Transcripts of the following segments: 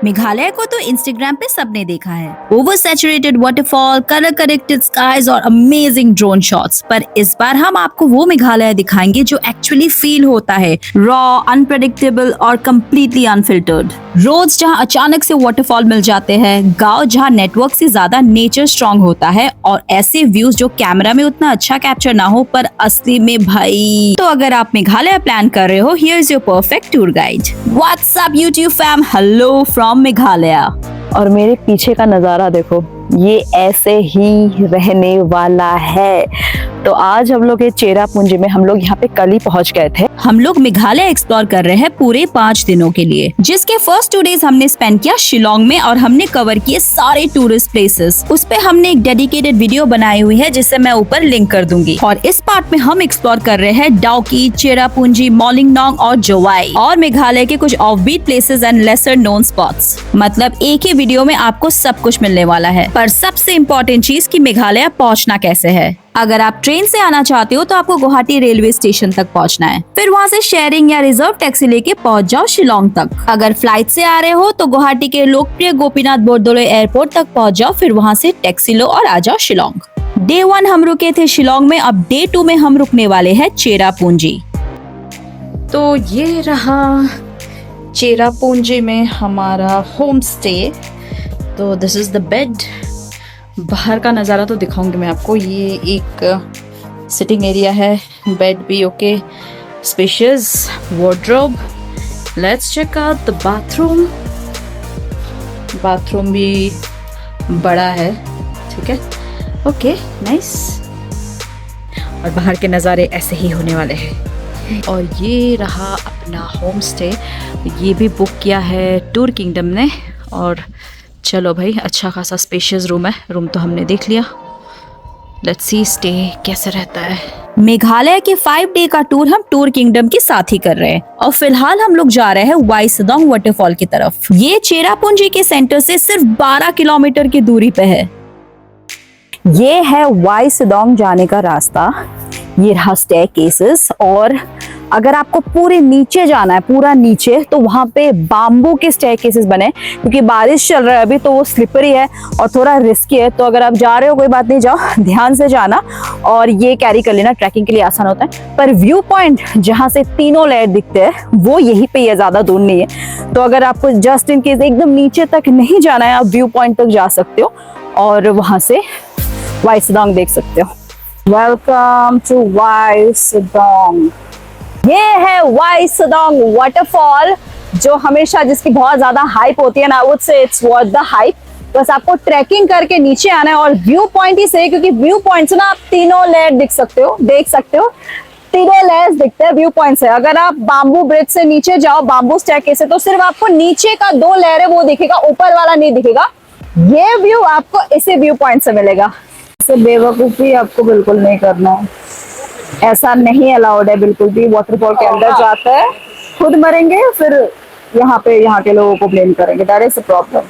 मेघालय को तो इंस्टाग्राम पे सबने देखा है, over saturated waterfall, colour corrected skies और अमेजिंग ड्रोन शॉट्स। पर इस बार हम आपको वो मेघालय दिखाएंगे जो एक्चुअली फील होता है, रॉ, अनप्रेडिक्टेबल और कम्प्लीटली अनफिल्टर्ड। रोड्स जहाँ अचानक से वाटरफॉल मिल जाते हैं, गाँव जहाँ नेटवर्क से ज्यादा नेचर स्ट्रॉन्ग होता है, और ऐसे व्यूज जो कैमरा में उतना अच्छा कैप्चर ना हो पर असली में भाई। तो अगर आप मेघालय प्लान कर रहे हो, here is your perfect tour guide. What's up YouTube fam, hello from Meghalaya. और मेरे पीछे का नजारा देखो, ये ऐसे ही रहने वाला है। तो आज हम लोग चेरापूंजी में, हम लोग यहाँ पे कल ही पहुँच गए थे। हम लोग मेघालय एक्सप्लोर कर रहे हैं पूरे 5 दिनों के लिए, जिसके फर्स्ट 2 डेज हमने स्पेंड किया शिलोंग में और हमने कवर किए सारे टूरिस्ट प्लेसेस। उस पे हमने एक डेडिकेटेड वीडियो बनाई हुई है जिसे मैं ऊपर लिंक कर दूंगी। और इस पार्ट में हम एक्सप्लोर कर रहे हैं डाउकी, चेरापूंजी, मोलिंगनोंग और जोवाई, और मेघालय के कुछ offbeat places and lesser known spots. मतलब एक ही वीडियो में आपको सब कुछ मिलने वाला है। पर सबसे इम्पोर्टेंट चीज कि मेघालय पहुंचना कैसे है। अगर आप ट्रेन से आना चाहते हो तो आपको गुवाहाटी रेलवे स्टेशन तक पहुंचना है, फिर वहां से शेयरिंग या रिजर्व टैक्सी लेके पहुंच जाओ शिलोंग तक। अगर फ्लाइट से आ रहे हो तो गुवाहाटी के लोकप्रिय गोपीनाथ बोरदोलोई एयरपोर्ट तक पहुंच जाओ, फिर वहां से टैक्सी लो और आ जाओ शिलोंग। डे 1 हम रुके थे शिलोंग में, अब डे 2 में हम रुकने वाले हैं चेरापूंजी। तो ये रहा चेरापूंजी में हमारा होम स्टे। तो दिस इज द बेड। बाहर का नज़ारा तो दिखाऊंगी मैं आपको। ये एक सिटिंग एरिया है, बेड भी okay, spacious wardrobe. Let's check out the bathroom. Bathroom भी बड़ा है, ठीक है, ओके, नाइस। और बाहर के नज़ारे ऐसे ही होने वाले हैं। और ये रहा अपना होम स्टे। ये भी बुक किया है टूर किंगडम ने। और चलो भाई, अच्छा खासा स्पेशियस रूम है। रूम तो हमने देख लिया। लेट्स सी स्टे कैसे रहता है। मेघालय के 5 डे का टूर हम टूर किंगडम के साथ ही कर रहे हैं और फिलहाल हम लोग जा रहे हैं वाई सदोंग वाटरफॉल की तरफ। ये चेरापूंजी के सेंटर से सिर्फ 12 किलोमीटर की दूरी पे है। ये है वाई सदोंग जाने का रास्ता। ये रहा स्टेयरकेसेस। और अगर आपको पूरे नीचे जाना है, पूरा नीचे, तो वहां पे बाम्बू के स्टेयरकेसेस बने, क्योंकि बारिश चल रहा है अभी तो वो स्लिपरी है और थोड़ा रिस्की है। तो अगर आप जा रहे हो कोई बात नहीं, जाओ, ध्यान से जाना और ये कैरी कर लेना, ट्रैकिंग के लिए आसान होता है। पर व्यू पॉइंट जहाँ से तीनों लेयर दिखते हैं वो यहीं पे है, ज्यादा दूर नहीं है। तो अगर आपको जस्ट इन केस एकदम नीचे तक नहीं जाना है, आप व्यू पॉइंट तक जा सकते हो और वहां से वाई सदोंग देख सकते हो। Welcome to Wei Sawdong. ये है वाई सदोंग वाटरफॉल, जो हमेशा जिसकी बहुत ज्यादा हाइप होती है ना, वो से इट्स वर्थ द हाइप। बस आपको ट्रैकिंग करके नीचे आना है और व्यू पॉइंट ही सही, क्योंकि व्यू पॉइंट से ना आप तीनों लेयर देख सकते हो। तीनों लेयर्स दिखते हैं व्यू पॉइंट से। अगर आप बाम्बू ब्रिज से नीचे जाओ, बाम्बू स्टेयरकेस से, तो सिर्फ आपको नीचे का 2 लेयर है वो दिखेगा, ऊपर वाला नहीं दिखेगा। ये व्यू आपको इसी व्यू पॉइंट से मिलेगा। बेवकूफी आपको बिल्कुल नहीं करना है, ऐसा नहीं अलाउड है बिल्कुल भी। वाटरफॉल के अंदर जाते हैं, खुद मरेंगे, फिर यहाँ के लोगों को ब्लेम करेंगे। That is the problem.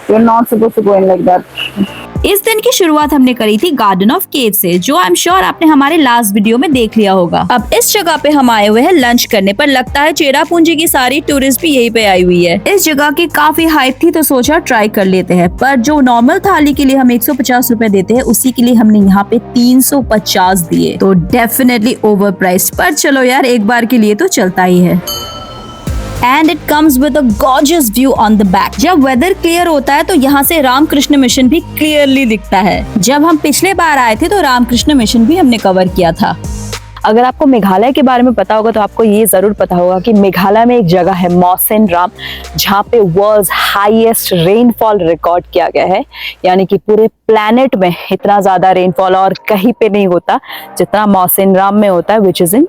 You are not supposed to go in like that. इस दिन की शुरुआत हमने करी थी गार्डन ऑफ केव से, जो आई एम श्योर आपने हमारे लास्ट वीडियो में देख लिया होगा। अब इस जगह पे हम आए हुए हैं लंच करने, पर लगता है चेरापूंजी की सारी टूरिस्ट भी यहीं पे आई हुई है। इस जगह की काफी हाइप थी तो सोचा ट्राई कर लेते हैं। पर जो नॉर्मल थाली के लिए हम 150 रुपए देते हैं, उसी के लिए हमने यहाँ पे 350 दिए, तो डेफिनेटली ओवर प्राइस्ड। पर चलो यार, एक बार के लिए तो चलता ही है। And it comes with a gorgeous view on the back. जब वेदर क्लियर होता है तो यहाँ से रामकृष्ण मिशन भी क्लियरली दिखता है। जब हम पिछले बार आए थे तो रामकृष्ण मिशन भी हमने कवर किया था। अगर आपको मेघालय के बारे में पता होगा तो आपको ये जरूर पता होगा कि मेघालय में एक जगह है मौसिन राम, जहाँ पे वर्ल्ड्स हाईएस्ट रेनफॉल रिकॉर्ड किया गया है। यानी कि पूरे प्लेनेट में इतना ज्यादा रेनफॉल और कहीं पे नहीं होता जितना मौसिन राम में होता है, which is in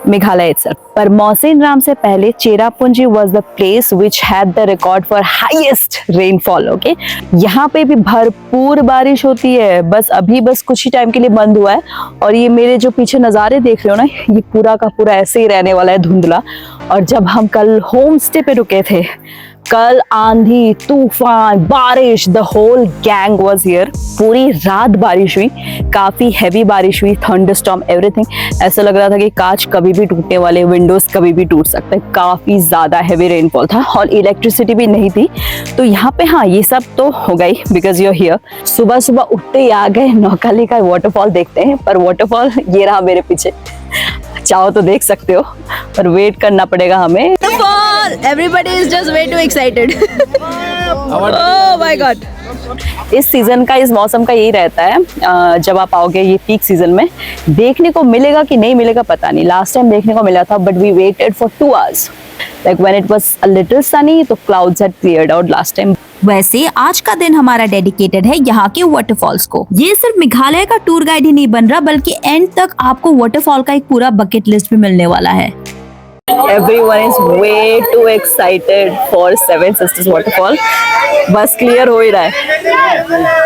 Meghalaya itself। पर मौसिन राम से पहले Cherrapunji was the place which had the record for highest rainfall। Okay, यहाँ पे भी भरपूर बारिश होती है, बस कुछ ही टाइम के लिए बंद हुआ है। और ये मेरे जो पीछे नज़ारे देख रहे हो ना, ये पूरा का पूरा ऐसे ही रहने वाला है, धुंधला। और जब हम कल होम स्टे पे रुके थे कल आंधी, तूफान, बारिश, the whole gang was here. पूरी रात बारिश हुई, काफी हैवी बारिश हुई, थंडरस्टॉर्म, एवरीथिंग। ऐसा लग रहा था कि कांच कभी भी टूटने वाले, विंडोज कभी भी टूट सकते हैं। काफी ज्यादा हैवी रेनफॉल था और इलेक्ट्रिसिटी भी नहीं थी। तो यहाँ पे हाँ, ये सब तो हो गई बिकॉज यू आर हियर। सुबह सुबह उठते ही आ गए नौकाली का वाटरफॉल देखते हैं, पर वाटरफॉल ये रहा मेरे पीछे। चाहो तो देख सकते हो, पर वेट करना पड़ेगा हमें। Everybody is just way too excited. Oh my God. इस सीजन का, इस मौसम का यही रहता है, जब आप आओगे ये पीक सीजन में, देखने को मिलेगा कि नहीं मिलेगा पता नहीं। लास्ट टाइम देखने को मिला था, but we waited for 2 hours. Like when it was a little sunny, तो clouds had cleared out last time. वैसे आज का दिन हमारा डेडिकेटेड है यहाँ के वाटरफॉल्स को। ये सिर्फ मेघालय का टूर गाइड ही नहीं बन रहा, बल्कि एंड तक आपको वाटरफॉल का एक पूरा बकेट लिस्ट भी मिलने वाला है। Everyone is way too excited for Seven Sisters waterfall. बस क्लियर हो ही रहा है।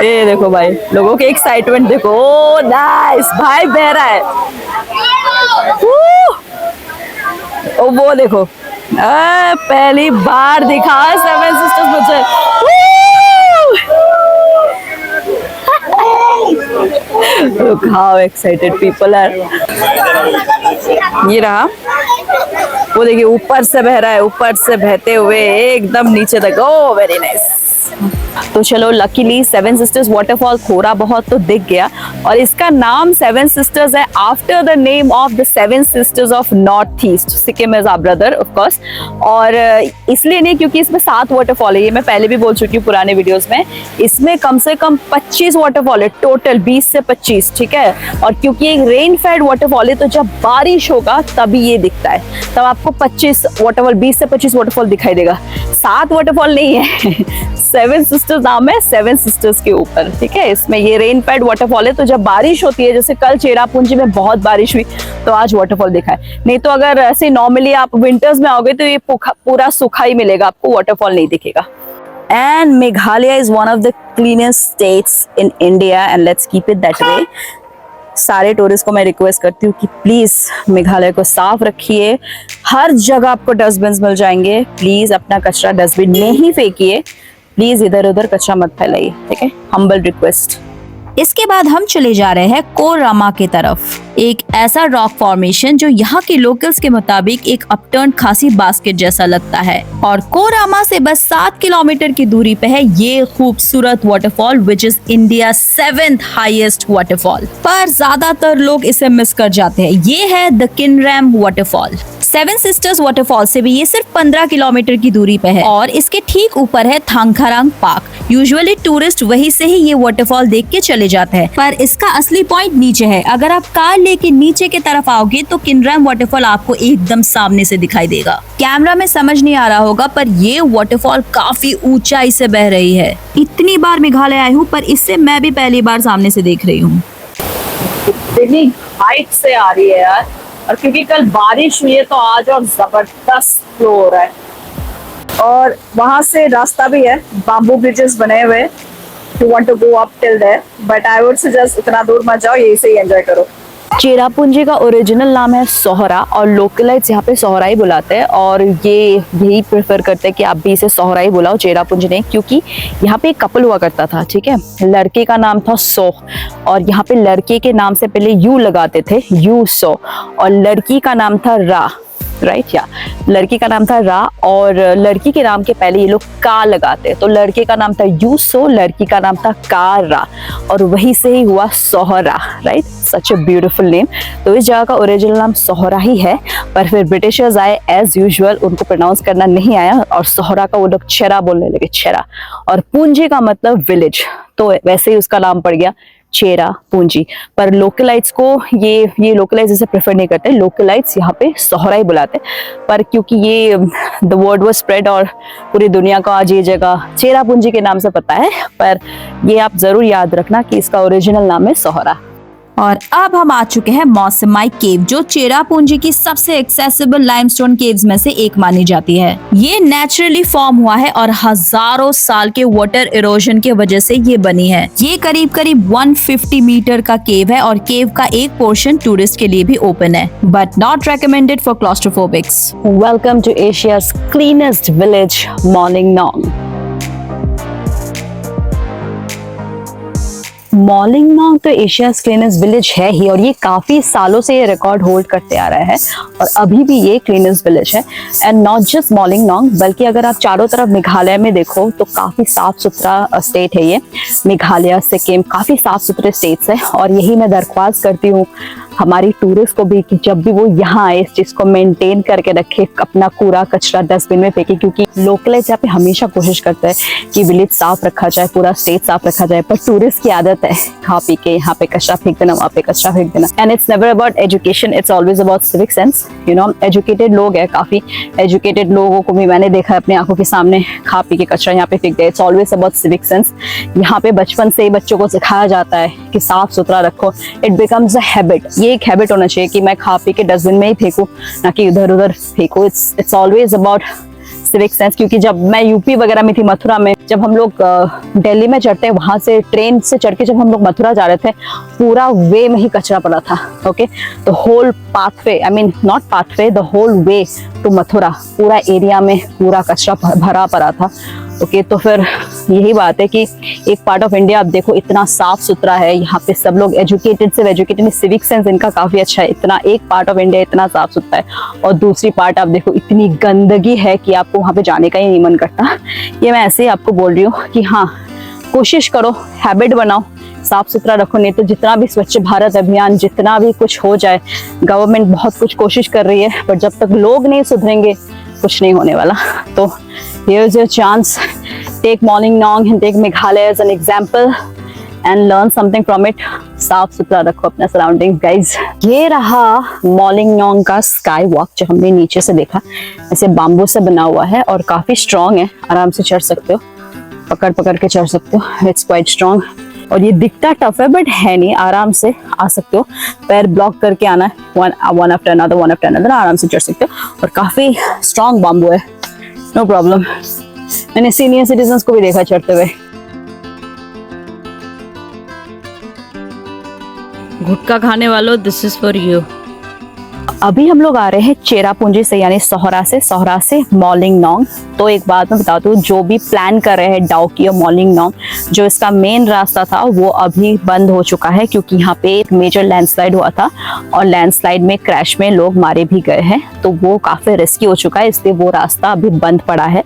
ये देखो भाई, लोगों के एक्साइटमेंट देखो। ओह नाइस, भाई बह रहा है। ओ वो देखो, पहली बार दिखा सेवन सिस्टर्स मुझे। Look how excited people are. ये रहा, वो देखिए ऊपर से बह रहा है, ऊपर से बहते हुए एकदम नीचे तक। Oh very nice. तो चलो, लकीली सेवन सिस्टर्स वाटरफॉल थोड़ा बहुत तो दिख गया, और इसका नाम सेवन सिस्टर्स है after the name of the seven sisters of north east. Sikkim is our brother of course, और इसलिए नहीं क्योंकि इसमें 7 वाटरफॉल है। ये मैं पहले भी बोल चुकी हूँ पुराने वीडियोस में। इसमें कम से कम 25 वाटरफॉल है टोटल, 20 से 25, ठीक है। और क्योंकि एक रेन फेड वाटरफॉल है, तो जब बारिश होगा तभी ये दिखता है, तब आपको 25 वाटरफॉल, 20 से 25 वाटरफॉल दिखाई देगा। 7 वाटरफॉल नहीं है। सेवन सिस्टर्स नाम है सेवन सिस्टर्स के ऊपर, ठीक है। इसमें ये रेन फेड वाटरफॉल है, तो जब बारिश होती है, जैसे कल चेरापूंजी में बहुत बारिश हुई, तो आज वाटरफॉल दिखा है। नहीं तो अगर ऐसे नॉर्मली आप विंटर्स में आओगे तो ये पूरा सूखा ही मिलेगा, आपको वाटरफॉल नहीं दिखेगा। And Meghalaya is one of the cleanest states in India, and let's keep it that way. सारे टूरिस्ट को मैं रिक्वेस्ट करती हूँ कि प्लीज मेघालय को साफ रखिए। हर जगह आपको डस्टबिन मिल जाएंगे, प्लीज अपना कचरा डस्टबिन में ही फेंकिए। प्लीज इधर उधर कचरा मत फैलाइए, ठीक है, हम्बल रिक्वेस्ट। इसके बाद हम चले जा रहे हैं कोरामा की तरफ, एक ऐसा रॉक फॉर्मेशन जो यहाँ के लोकल्स के मुताबिक एक अपटर्न खासी बास्केट जैसा लगता है। और कोरामा से बस 7 किलोमीटर की दूरी पे है ये खूबसूरत waterfall, which is India 7th highest waterfall. पर ज्यादातर लोग इसे मिस कर जाते हैं। ये है the Kynrem waterfall. Seven sisters waterfall से भी ये सिर्फ 15 किलोमीटर की दूरी पे है, और इसके ठीक ऊपर है थांगखरांग पार्क। यूजुअली टूरिस्ट वहीं से ही ये वाटरफॉल देख के चले जाते हैं, पर इसका असली पॉइंट नीचे है। अगर आप कार लेके नीचे की तरफ आओगे तो किनरैम वाटरफॉल आपको एकदम सामने से दिखाई देगा। कैमरा में समझ नहीं आ रहा होगा, पर ये वाटरफॉल काफी ऊंचाई से बह रही है। इतनी बार मेघालय आई हूँ, पर इससे मैं भी पहली बार सामने से देख रही हूँ। इतनी हाइट से आ रही है यार, और क्योंकि कल बारिश हुई है तो आज और जबरदस्त फ्लो हो रहा है। और वहां से रास्ता भी है, बाम्बू ब्रिजेस बने हुए। You want to go up till there, but I would suggest इतना दूर मत जाओ, यही से ही एंजॉय करो। चेरापूंजी का ओरिजिनल नाम है सोहरा, और लोकलाइट्स यहाँ पे सोहरा ही बुलाते हैं, और ये यही प्रेफर करते हैं कि आप भी इसे सोहरा ही बुलाओ, चेरापूंजी नहीं। क्योंकि यहाँ पे एक कपल हुआ करता था, ठीक है। लड़के का नाम था सोह, और यहाँ पे लड़के के नाम से पहले यू लगाते थे, यू सो, और लड़की का नाम था रा, राइट, या लड़की का नाम था रा, और लड़की के नाम के पहले ये लोग का लगाते, तो लड़के का नाम था यूसो, लड़की का नाम था कारा, और वही से ही हुआ Sohra, right. Such a beautiful name. तो इस जगह का ओरिजिनल नाम सोहरा ही है, पर फिर ब्रिटिशर्स आए, एज यूजुअल उनको प्रोनाउंस करना नहीं आया, और सोहरा का वो लोग छेरा बोलने लगे, छेरा। और पूंजी का मतलब विलेज, तो वैसे ही उसका नाम पड़ गया चेरा पूंजी। पर लोकलाइट्स को ये लोकलाइट्स इसे प्रेफर नहीं करते, लोकलाइट्स यहाँ पे सोहरा ही बुलाते। पर क्योंकि ये द वर्ड वाज स्प्रेड, और पूरी दुनिया को आज ये जगह चेरा पूंजी के नाम से पता है, पर ये आप जरूर याद रखना कि इसका ओरिजिनल नाम है सोहरा। और अब हम आ चुके हैं मौसमाई केव, जो चेरापूंजी की सबसे एक्सेसिबल लाइमस्टोन केव्स में से एक मानी जाती है। ये नेचुरली फॉर्म हुआ है और हजारों साल के वाटर इरोजन के वजह से ये बनी है। ये करीब करीब 150 मीटर का केव है और केव का एक पोर्शन टूरिस्ट के लिए भी ओपन है, but not recommended for claustrophobics. Welcome to Asia's cleanest village Mawlynnong. Mawlynnong तो एशियाज क्लीनेस्ट विलेज है ही और ये काफी सालों से ये रिकॉर्ड होल्ड करते आ रहा है और अभी भी ये क्लीनेस्ट विलेज है। एंड नॉट जस्ट मॉलिंगनोंग, बल्कि अगर आप चारों तरफ मेघालय में देखो तो काफी साफ सुथरा स्टेट है ये। मेघालय, सिक्किम काफी साफ सुथरे स्टेट्स है और यही मैं दरख्वास्त करती हूँ हमारी टूरिस्ट को भी कि जब भी वो यहाँ आए इस चीज को मेंटेन करके रखे, अपना कूड़ा कचरा डस्टबिन में फेंके, क्योंकि लोकलाइज यहाँ पे हमेशा कोशिश करते हैं कि विलेज साफ रखा जाए, पूरा स्टेट साफ रखा जाए, पर टूरिस्ट की आदत है खा पी के यहाँ पे कचरा फेंक देना, वहाँ पे कचरा फेंक देना। And it's never about education, it's always about civic sense. You know, educated लोग है, काफी एजुकेटेड लोगों को भी मैंने देखा है अपनी आंखों के सामने खा पी के कचरा यहाँ पे फेंक दे। It's always about civic sense. यहाँ पे बचपन से ही बच्चों को सिखाया जाता है कि साफ सुथरा रखो। It becomes a habit. ये एक हैबिट होना चाहिए कि मैं खा पी के डस्टबिन में ही फेंकूं, ना कि इधर उधर फेंकूं। It's always about civic sense. क्योंकि जब मैं यूपी वगैरह में थी, मथुरा में, जब हम लोग दिल्ली में चढ़ते हैं, वहां से ट्रेन से चढ़ के जब हम लोग मथुरा जा रहे थे, पूरा वे में ही कचरा पड़ा था। Okay, the whole pathway, I mean not pathway, the whole way to Mathura, पूरा एरिया में पूरा कचरा भरा पड़ा था। ओके, तो फिर यही बात है कि एक पार्ट ऑफ इंडिया आप देखो इतना साफ सुथरा है, यहाँ पे सब लोग एजुकेटेड से एजुकेटेड, सिविक सेंस इनका काफी अच्छा है। इतना एक पार्ट ऑफ इंडिया इतना साफ सुथरा है और दूसरी पार्ट आप देखो इतनी गंदगी है कि आपको वहाँ पे जाने का ही नहीं मन करता। ये मैं ऐसे ही आपको बोल रही हूँ कि हाँ, कोशिश करो, हैबिट बनाओ, साफ सुथरा रखो। नहीं तो जितना भी स्वच्छ भारत अभियान, जितना भी कुछ हो जाए, गवर्नमेंट बहुत कुछ कोशिश कर रही है, पर जब तक लोग नहीं सुधरेंगे कुछ नहीं होने वाला। तो here is your chance, take Mawlyngnoong and take Meghalaya as an example and learn something from it. साफ सुथरा रखो अपना सराउंडिंग्स गाइज। ये रहा मॉलिंगनोंग का स्काई वॉक जो हमने नीचे से देखा। ऐसे बाम्बू से बना हुआ है और काफी स्ट्रॉन्ग है, आराम से चढ़ सकते हो, पकड़ पकड़ के चढ़ सकते हो। इट्स क्वाइट स्ट्रॉन्ग और ये दिखता टफ है बट है नहीं, आराम से आ सकते हो। पैर ब्लॉक करके आना है, वन आफ्टर अनदर, आराम से चढ़ सकते हो और काफी स्ट्रॉन्ग बाम्बू है, नो प्रॉब्लम। मैंने सीनियर सिटीजन्स को भी देखा चढ़ते हुए। गुटखा खाने वालों, दिस इज फॉर यू। अभी हम लोग आ रहे हैं चेरापूंजी से, यानी सोहरा से मॉलिंगनोंग। तो एक बात मैं बता दूं, जो भी प्लान कर रहे हैं डाउकी और मॉलिंगनोंग, जो इसका मेन रास्ता था वो अभी बंद हो चुका है, क्योंकि यहाँ पे एक मेजर लैंडस्लाइड हुआ था और लैंडस्लाइड में क्रैश में लोग मारे भी गए हैं, तो वो काफी रिस्की हो चुका है, इसलिए वो रास्ता अभी बंद पड़ा है।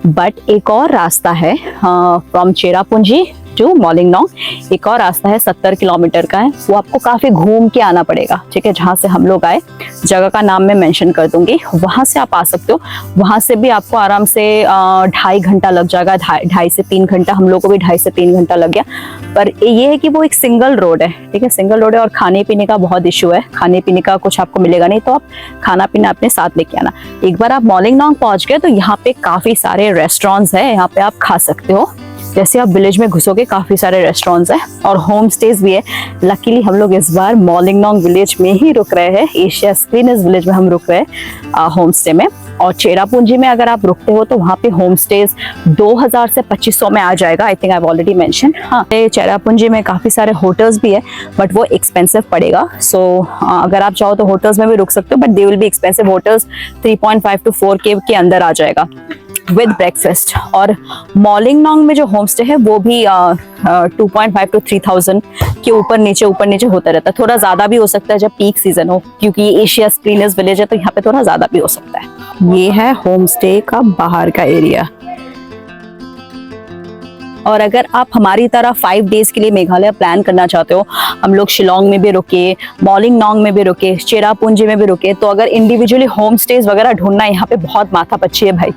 बट एक और रास्ता है फ्रॉम चेरापूंजी टू मॉलिंगनोंग, एक और रास्ता है 70 किलोमीटर का है, वो आपको काफी घूम के आना पड़ेगा। ठीक है, जहाँ से हम लोग आए, जगह का नाम मैं मेंशन कर दूंगी, वहां से आप आ सकते हो। वहां से भी आपको आराम से 2.5 घंटा लग जाएगा, 2.5 से 3 घंटा। हम लोग को भी 2.5 से 3 घंटा लग गया। पर ये है कि वो एक सिंगल रोड है, ठीक है, सिंगल रोड है और खाने पीने का बहुत इशू है, खाने पीने का कुछ आपको मिलेगा नहीं, तो आप खाना पीना अपने साथ लेके आना। एक बार आप मॉलिंगनोंग पहुंच गए तो यहाँ पे काफी सारे रेस्टोरेंट्स है, यहाँ पे आप खा सकते हो। जैसे आप विलेज में घुसोगे काफी सारे रेस्टोरेंट्स हैं और होम स्टेज भी है। लकीली हम लोग इस बार मॉलिंगनोंग विलेज में ही रुक रहे हैं, एशिया क्लीनेस्ट विलेज में हम रुक रहे हैं होम स्टे में। और चेरापूंजी में अगर आप रुकते हो तो वहाँ पे होम स्टेज 2000 से 2500 में आ जाएगा। I think I have already mention. हाँ, चेरापूंजी में काफी सारे होटल्स भी है बट वो एक्सपेंसिव पड़ेगा। सो अगर आप चाहो तो होटल्स में भी रुक सकते हो, but they will be expensive. Hotels 3.5 to 4K के अंदर आ जाएगा विद ब्रेकफास्ट। और मॉलिंगनोंग में जो होम स्टे है वो भी 2.5 to 3,000 के ऊपर नीचे होता रहता है। थोड़ा ज्यादा भी हो सकता है जब पीक सीजन हो, क्योंकि एशिया क्लीनेस्ट विलेज है तो यहाँ पे थोड़ा ज्यादा भी हो सकता है। ये है होम स्टे का बाहर का एरिया। और अगर आप हमारी तरह 5 डेज के लिए मेघालय प्लान करना चाहते हो, हम लोग शिलोंग में भी रुके, मॉलिंगनोंग में भी रुके, चेरापूंजी में भी रुके, तो अगर इंडिविजुअली होम स्टेज वगैरह ढूंढना है, यहाँ पे बहुत माथापच्ची है भाई,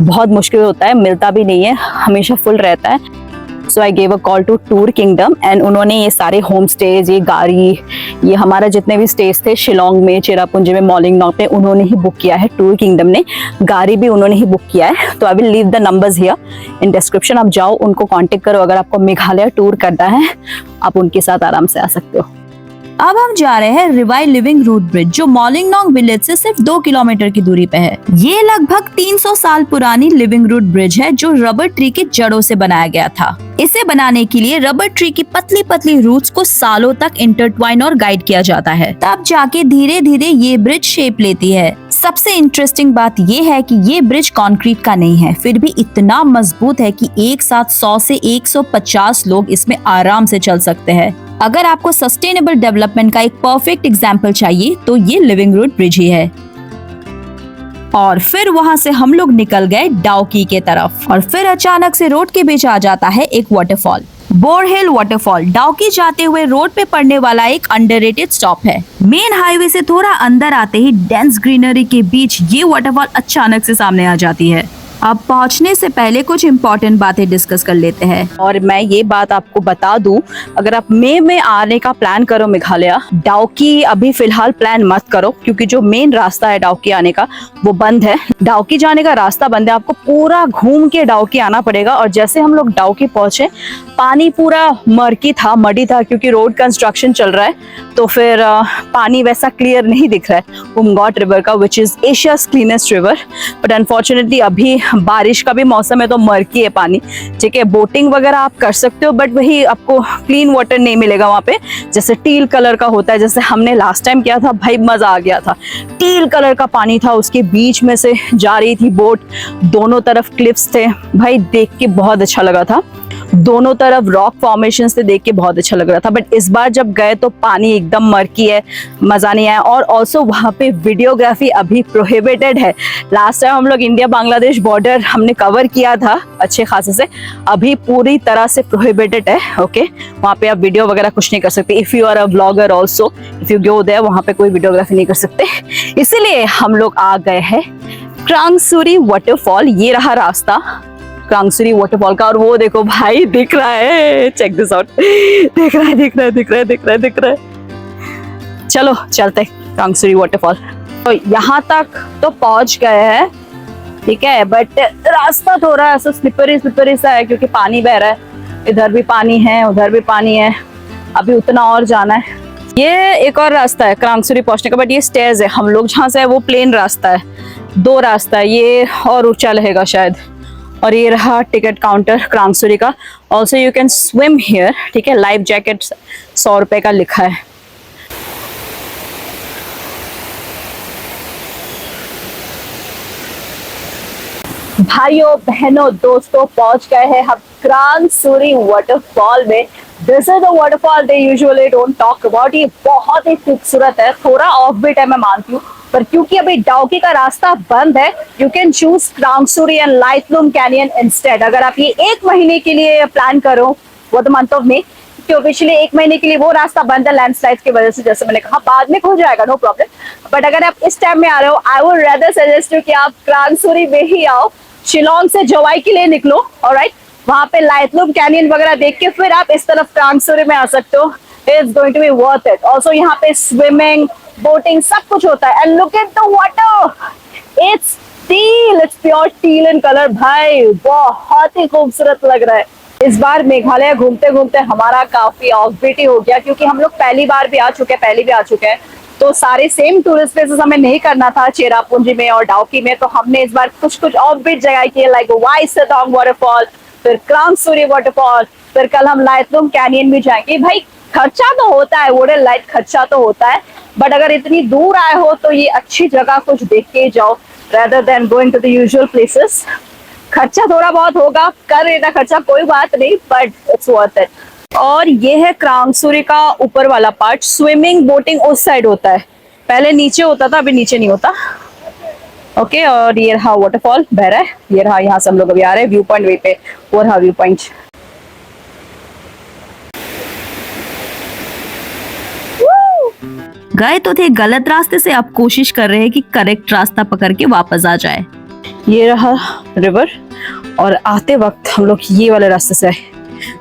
बहुत मुश्किल होता है, मिलता भी नहीं है, हमेशा फुल रहता है। So I gave a call to Tour Kingdom and उन्होंने ये सारे होम स्टेज, ये गाड़ी, ये हमारा जितने भी स्टेज थे शिलोंग में, चेरापूंजी में, मॉलिंगनोंग पे, उन्होंने ही बुक किया है। टूर किंगडम ने गाड़ी भी उन्होंने ही बुक किया है। तो I will leave the numbers here in description. आप जाओ, उनको कांटेक्ट करो। अगर आपको मेघालय टूर करना है आप उनके साथ आराम से आ सकते हो। अब हम जा रहे हैं रिवाई लिविंग रूट ब्रिज, जो मॉलिंगनोंग विलेज से सिर्फ 2 किलोमीटर की दूरी पे है। ये लगभग 300 साल पुरानी लिविंग रूट ब्रिज है, जो रबर ट्री की जड़ों से बनाया गया था। इसे बनाने के लिए रबर ट्री की पतली पतली रूट्स को सालों तक इंटरट्वाइन और गाइड किया जाता है, तब जाके धीरे धीरे ये ब्रिज शेप लेती है। सबसे इंटरेस्टिंग बात ये है कि ये ब्रिज कंक्रीट का नहीं है, फिर भी इतना मजबूत है कि एक साथ 100 से 150 लोग इसमें आराम से चल सकते हैं। अगर आपको सस्टेनेबल डेवलपमेंट का एक परफेक्ट एग्जाम्पल चाहिए तो ये लिविंग रूट ब्रिज ही है। और फिर वहाँ से हम लोग निकल गए डाउकी के तरफ, और फिर अचानक से रोड के बीच आ जाता है एक वाटरफॉल, बोरहिल वाटरफॉल। डाउकी जाते हुए रोड पे पड़ने वाला एक अंडररेटेड स्टॉप है। मेन हाईवे से थोड़ा अंदर आते ही डेंस ग्रीनरी के बीच ये वाटरफॉल अचानक से सामने आ जाती है। अब पहुंचने से पहले कुछ इम्पोर्टेंट बातें डिस्कस कर लेते हैं। और मैं ये बात आपको बता दूं, अगर आप मई में आने का प्लान करो मेघालय, डाउकी अभी फिलहाल प्लान मत करो, क्योंकि जो मेन रास्ता है डाउकी आने का वो बंद है। डाउकी जाने का रास्ता बंद है, आपको पूरा घूम के डाउकी आना पड़ेगा। और जैसे हम लोग डाउकी पहुंचे, पानी पूरा मर्की था, मडी था, क्योंकि रोड कंस्ट्रक्शन चल रहा है, तो फिर पानी वैसा क्लियर नहीं दिख रहा है उमगॉट रिवर का, which is Asia's cleanest river. But unfortunately अभी बारिश का भी मौसम है तो मर्की है पानी, ठीक है। बोटिंग वगैरह आप कर सकते हो, बट वही आपको क्लीन वाटर नहीं मिलेगा वहाँ पे, जैसे टील कलर का होता है, जैसे हमने लास्ट टाइम किया था। भाई मजा आ गया था, टील कलर का पानी था, उसके बीच में से जा रही थी बोट, दोनों तरफ क्लिफ्स थे, भाई देख के बहुत अच्छा लगा था। दोनों तरफ रॉक फॉर्मेशन से देख के बहुत अच्छा लग रहा था। बट इस बार जब गए तो पानी एकदम मर्की है, मजा नहीं आया। और ऑल्सो वहाँ पे वीडियोग्राफी अभी प्रोहिबिटेड है। लास्ट टाइम हम लोग इंडिया बांग्लादेश बॉर्डर हमने कवर किया था अच्छे खासे से, अभी पूरी तरह से प्रोहिबिटेड है। ओके, वहाँ पे आप वीडियो वगैरह कुछ नहीं कर सकते। If you are a blogger also, if you go there, वहाँ पे कोई वीडियोग्राफी नहीं कर सकते। इसीलिए हम लोग आ गए हैं क्रांगसुरी वाटरफॉल। ये रहा रास्ता क्रांगसुरी वाटरफॉल का, और वो देखो भाई दिख रहा है, चेक दिस आउट, दिख रहा है, दिख रहा है, दिख रहा है, दिख रहा है, दिख रहा है। चलो चलते क्रांगसुरी वाटरफॉल। तो यहाँ तक तो पहुंच गए हैं, ठीक है, बट रास्ता थोड़ा ऐसा स्लिपरी स्लिपरी सा है, क्योंकि पानी बह रहा है, इधर भी पानी है, उधर भी पानी है, अभी उतना और जाना है। ये एक और रास्ता है क्रांगसुरी पहुंचने का, बट ये स्टेयर्स है। हम लोग जहाँ से है वो प्लेन रास्ता है, 2 रास्ता है, ये और ऊंचा रहेगा शायद। और ये रहा टिकट काउंटर क्रांगसुरी का। Also you can swim here, ठीक है। लाइफ जैकेट 100 रुपए का लिखा है। भाइयों बहनों दोस्तों, पहुंच गए हैं हम क्रांगसुरी वाटरफॉल में। This is the waterfall they usually don't talk about. ये बहुत ही खूबसूरत है, थोड़ा ऑफ बीट है मैं मानती हूँ, पर क्योंकि अभी डाउकी का रास्ता बंद है, you can choose Krangsuri and Laitlum canyon instead. अगर आप ये 1 महीने के लिए प्लान करो, वो द मंथ ऑफ मे, क्योंकि पिछले 1 महीने के लिए वो रास्ता बंद है लैंडस्लाइड की वजह से, जैसे मैंने कहा, बाद में खुल जाएगा, नो प्रॉब्लम। बट अगर आप इस टाइम में आ रहे हो, I would rather suggest you कि आप क्रांगसुरी में ही आओ। शिलोंग से जोवाई के लिए निकलो, ऑलराइट, वहां पे लाइटलूम कैनियन वगैरह देख के फिर आप इस तरफ क्रांगसुरी में आ सकते हो। It's going to be worth it. Also यहाँ पे स्विमिंग, बोटिंग सब कुछ होता है। And look at the water, it's teal, it's pure teal in colour. भाई बहुत ही खूबसूरत लग रहा है। इस बार मेघालय घूमते घूमते हमारा काफी ऑफबीट हो गया, क्योंकि हम लोग पहली बार भी आ चुके हैं, पहले भी आ चुके हैं, तो सारे सेम टूरिस्ट प्लेसेस हमें नहीं करना था चेरापूंजी में और डाउकी में। तो हमने इस बार कुछ कुछ ऑफबीट जगह की, लाइक वाई सदोंग वाटरफॉल, फिर क्रांगसुरी वाटरफॉल, फिर कल हम लाइटलूम कैनियन भी जाएंगे। भाई खर्चा तो होता है, वुडन लाइट खर्चा तो होता है, बट अगर इतनी दूर आए हो तो ये अच्छी जगह कुछ देख के जाओ, rather than going to the usual places। खर्चा थोड़ा बहुत होगा, कर लेना खर्चा, कोई बात नहीं, बट इट्स वर्थ इट। और ये है क्रांगसुरी का ऊपर वाला पार्ट। स्विमिंग बोटिंग उस साइड होता है, पहले नीचे होता था, अभी नीचे नहीं होता। ओके, और ये रहा वाटरफॉल बह रहा है, ये रहा, यहाँ से हम लोग अभी आ रहे हैं व्यू पॉइंट वे पे, वो रहा व्यू पॉइंट। गए तो थे गलत रास्ते से, अब कोशिश कर रहे हैं कि करेक्ट रास्ता पकड़ के वापस आ जाए। ये रहा रिवर, और आते वक्त हम लोग ये वाले रास्ते से आए,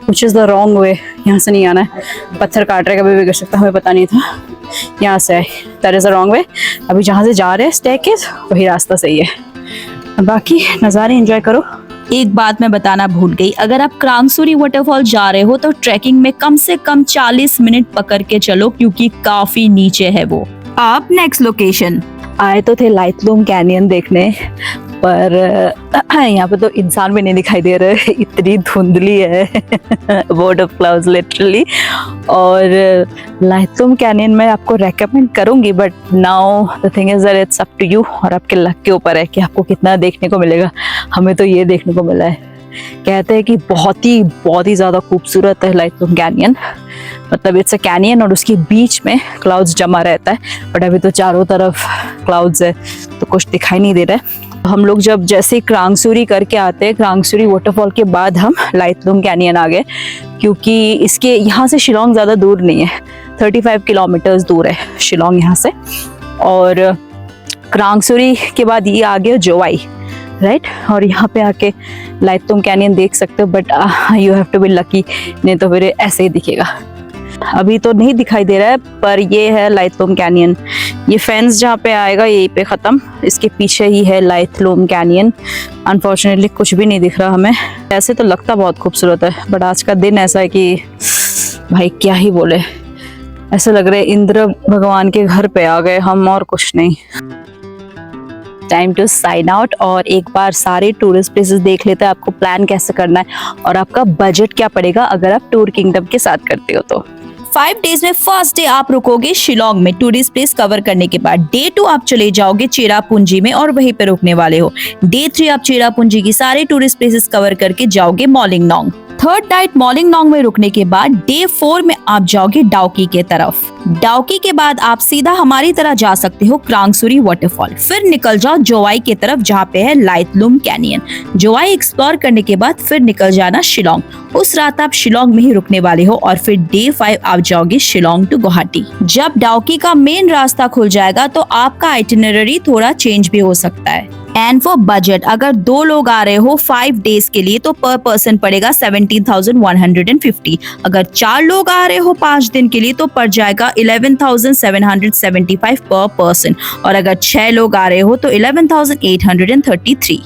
which is the wrong way। यहाँ से नहीं आना है, पत्थर काट रहे, कभी भी कर सकता, हमें पता नहीं था। यहाँ से आए, that is the wrong way। अभी जहाँ से जा रहे हैं स्टेयरकेस, वही रास्ता सही है। बाकी नज़ारे एंजॉय करो। एक बात मैं बताना भूल गई, अगर आप क्रांगसुरी वाटरफॉल जा रहे हो तो ट्रैकिंग में कम से कम 40 मिनट पकड़ के चलो क्योंकि काफी नीचे है वो। अब नेक्स्ट लोकेशन। आए तो थे लाइटलूम कैनियन देखने, पर यहाँ पे तो इंसान भी नहीं दिखाई दे रहे, इतनी धुंधली है वर्ड ऑफ क्लाउड्स लिटरली। और लाइटलूम कैनियन मैं आपको रेकमेंड करूंगी, but now the thing is that it's up to you, और आपके लक के ऊपर है कि आपको कितना देखने को मिलेगा। हमें तो ये देखने को मिला है। कहते हैं कि बहुत ही ज़्यादा खूबसूरत है लाइटलूम कैनियन, मतलब इट्स अ कैनियन और उसके बीच में क्लाउड्स जमा रहता है, बट अभी तो चारों तरफ क्लाउड्स है तो कुछ दिखाई नहीं दे रहा है। हम लोग जब जैसे क्रांगसुरी करके आते हैं, क्रांगसुरी वाटरफॉल के बाद हम लाइटलूम कैनियन आ गए, क्योंकि इसके यहाँ से शिलोंग ज़्यादा दूर नहीं है, 35 किलोमीटर्स दूर है शिलोंग यहाँ से। और क्रांगसुरी के बाद ये आ गया जोवाई, राइट। और यहाँ पे आके लाइटलूम कैनियन देख सकते हो, but you have to be lucky, नहीं तो फिर ऐसे ही दिखेगा। अभी तो नहीं दिखाई दे रहा है, पर ये है लाइटलूम कैनियन। ये फेंस जहाँ पे आएगा यहीं पे ख़त्म, इसके पीछे ही है लाइटलूम कैनियन। अनफॉर्चुनेटली कुछ भी नहीं दिख रहा हमें। ऐसे तो लगता बहुत खूबसूरत है, बट आज का दिन ऐसा है कि भाई क्या ही बोले, ऐसा लग रहा है इंद्र भगवान के घर पे आ गए हम, और कुछ नहीं। टाइम टू साइन आउट, और एक बार सारे टूरिस्ट प्लेसेस देख लेते हैं, आपको प्लान कैसे करना है और आपका बजट क्या पड़ेगा अगर आप टूर किंगडम के साथ करते हो तो। 5 डेज में फर्स्ट डे आप रुकोगे शिलोंग में टूरिस्ट प्लेस कवर करने के बाद। डे 2 आप चले जाओगे चेरापूंजी में और वहीं पे रुकने वाले हो। डे 3 आप चेरापूंजी की सारे टूरिस्ट प्लेसेस कवर करके जाओगे मॉलिंगनोंग। थर्ड नाइट मॉलिंगनोंग में रुकने के बाद डे 4 में आप जाओगे डाउकी के तरफ। डाउकी के बाद आप सीधा हमारी तरह जा सकते हो क्रांगसुरी वाटरफॉल, फिर निकल जाओ जोवाई की तरफ जहाँ पे है लाइटलूम कैनियन। जोवाई एक्सप्लोर करने के बाद फिर निकल जाना शिलोंग। उस रात आप शिलोंग में ही रुकने वाले हो और फिर डे 5 आप जाओगे शिलोंग टू गुवाहाटी। जब डाउकी का मेन रास्ता खुल जाएगा तो आपका आइटिनरी थोड़ा चेंज भी हो सकता है। एंड फॉर बजट, अगर 2 लोग आ रहे हो 5 डेज के लिए तो पर पर्सन पड़ेगा 17,150। अगर 4 लोग आ रहे हो 5 दिन के लिए तो पड़ जाएगा 11,775 पर पर्सन, और अगर 6 लोग आ रहे हो तो 11,833।